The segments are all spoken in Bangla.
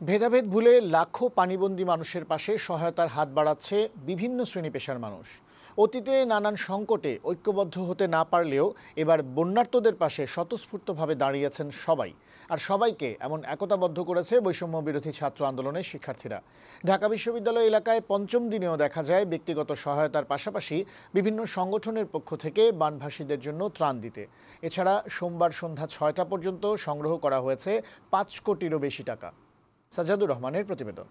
ভেদাভেদ ভুলে লাখো পানিবন্দী মানুষের পাশে সহায়তার হাত বাড়াচ্ছে বিভিন্ন শ্রেণী পেশার মানুষ। অতীতে নানান সংকটে ঐক্যবদ্ধ হতে না পারলেও এবার বন্যার্তদের পাশে স্বতঃস্ফূর্তভাবে দাঁড়িয়েছেন সবাই। আর সবাইকে এমন একতাবদ্ধ করেছে বৈষম্য বিরোধী ছাত্র আন্দোলনের শিক্ষার্থীরা। ঢাকা বিশ্ববিদ্যালয় এলাকায় পঞ্চম দিনেও দেখা যায় ব্যক্তিগত সহায়তার পাশাপাশি বিভিন্ন সংগঠনের পক্ষ থেকে বানভাসীদের জন্য ত্রাণ দিতে। এছাড়া সোমবার সন্ধ্যা ৬টা পর্যন্ত সংগ্রহ করা হয়েছে ৫ কোটিরও বেশি টাকা। সাজাদুর রহমানের প্রতিবেদন।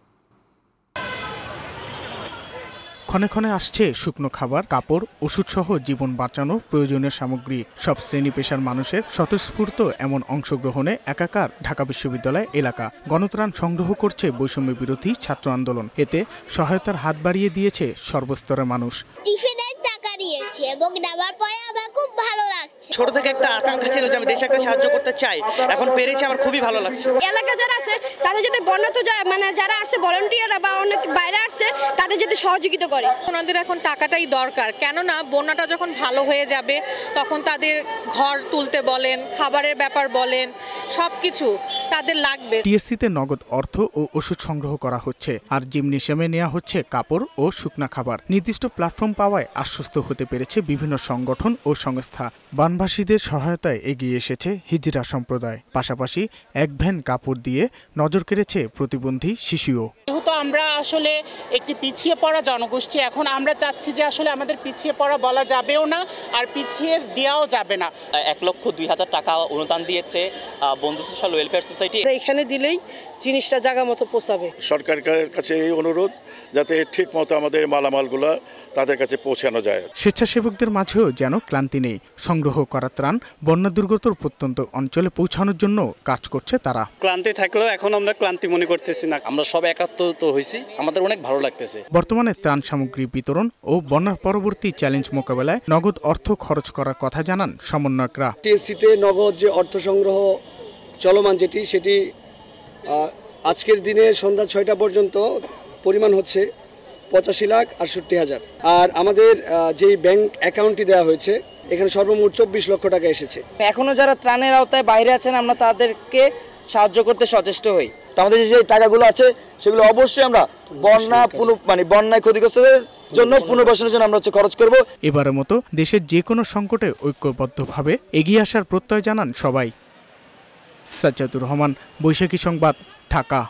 ক্ষণে ক্ষণে আসছে শুকনো খাবার, কাপড়, ওষুধসহ জীবন বাঁচানোর প্রয়োজনীয় সামগ্রী। সব শ্রেণী পেশার মানুষের স্বতঃস্ফূর্ত এমন অংশগ্রহণে একাকার ঢাকা বিশ্ববিদ্যালয় এলাকা। গণত্রাণ সংগ্রহ করছে বৈষম্য বিরোধী ছাত্র আন্দোলন। এতে সহায়তার হাত বাড়িয়ে দিয়েছে সর্বস্তরের মানুষ। এবং নেওয়ার পরে আমার খুব ভালো লাগছে। ছোট থেকে একটা আকাঙ্ক্ষা ছিল যে আমি দেশে একটা সাহায্য করতে চাই, এখন পেরেছি, আমার খুবই ভালো লাগছে। এলাকা যারা আছে তাদের যাতে বন্যার্ত মানে যারা আছে ভলান্টিয়াররা বা অনেক বাইরে আসছে তাদের যাতে সহযোগিতা করে। ওনাদের এখন টাকাটাই দরকার, কেননা বন্যাটা যখন ভালো হয়ে যাবে তখন তাদের ঘর তুলতে বলেন, খাবারের ব্যাপার বলেন, সবকিছু তাদের লাগবে। টিএসসিতে নগদ অর্থ ও ওষুধ সংগ্রহ করা হচ্ছে, আর জিমনেশিয়ামে নেওয়া হচ্ছে কাপড় ও শুকনা খাবার। নির্দিষ্ট প্ল্যাটফর্ম পাওয়ায় আশ্বস্ত হতে পেরেছে বিভিন্ন সংগঠন ও সংস্থা। বানভাসীদের সহায়তায় এগিয়ে এসেছে হিজরা সম্প্রদায়। পাশাপাশি এক ভ্যান কাপড় দিয়ে নজর কেড়েছে প্রতিবন্ধী শিশুও। যেহেতু আমরা আসলে একটি পিছিয়ে পড়া জনগোষ্ঠী, এখন আমরা চাচ্ছি যে আসলে আমাদের পিছিয়ে পড়া বলা যাবেও না আর পিছিয়ে দেওয়াও যাবে না। 1,02,000 টাকা অনুদান দিয়েছে বন্ধু সোশ্যাল ওয়েলফেয়ার সোসাইটি। এখানে দিলেই জিনিসটা জায়গা মতো পৌঁছাবে। সরকারের কাছে এই অনুরোধ যাতে ঠিক মতো আমাদের মালামালগুলো তাদের কাছে পৌঁছানো যায়। স্বেচ্ছাসেবকদের মাঝেও যেন ক্লান্তি নেই। সংগ্রহ করা ত্রাণ বন্যা দুর্গত প্রত্যন্ত অঞ্চলে পৌঁছানোর জন্য কাজ করছে তারা। ক্লান্তি থাকলেও এখন আমরা ক্লান্তি মনে করতেছি না। আমরা সব একাত্মতা হয়েছি, আমাদের অনেক ভালো লাগতেছে। বর্তমানে ত্রাণ সামগ্রী বিতরণ ও বন্যার পরবর্তী চ্যালেঞ্জ মোকাবেলায় নগদ অর্থ খরচ করার কথা জানান সমন্বয়করা। টিএসসিতে নগদ যে অর্থ সংগ্রহ চলমান সেটি আজকের দিনে সন্ধ্যা ৬টা পর্যন্ত পরিমাণ হচ্ছে 85,68,000। আর আমাদের যেই ব্যাংক অ্যাকাউন্টটি দেওয়া হয়েছে এখানে সর্বমোট 24 লক্ষ টাকা এসেছে। এখনো যারা ত্রাণের আওতায় বাইরে আছেন আমরা তাদেরকে সাহায্য করতে সচেষ্ট হই। আমাদের যে টাকাগুলো আছে সেগুলো অবশ্যই আমরা বন্যায় ক্ষতিগ্রস্তদের জন্য পুনর্বাসনের জন্য আমরা খরচ করব। এবারের মতো দেশের যে কোনো সংকটে ঐক্যবদ্ধভাবে এগিয়ে আসার প্রত্যয় জানান সবাই। সাজ্জাদুর রহমান, বৈশাখী সংবাদ, ঢাকা।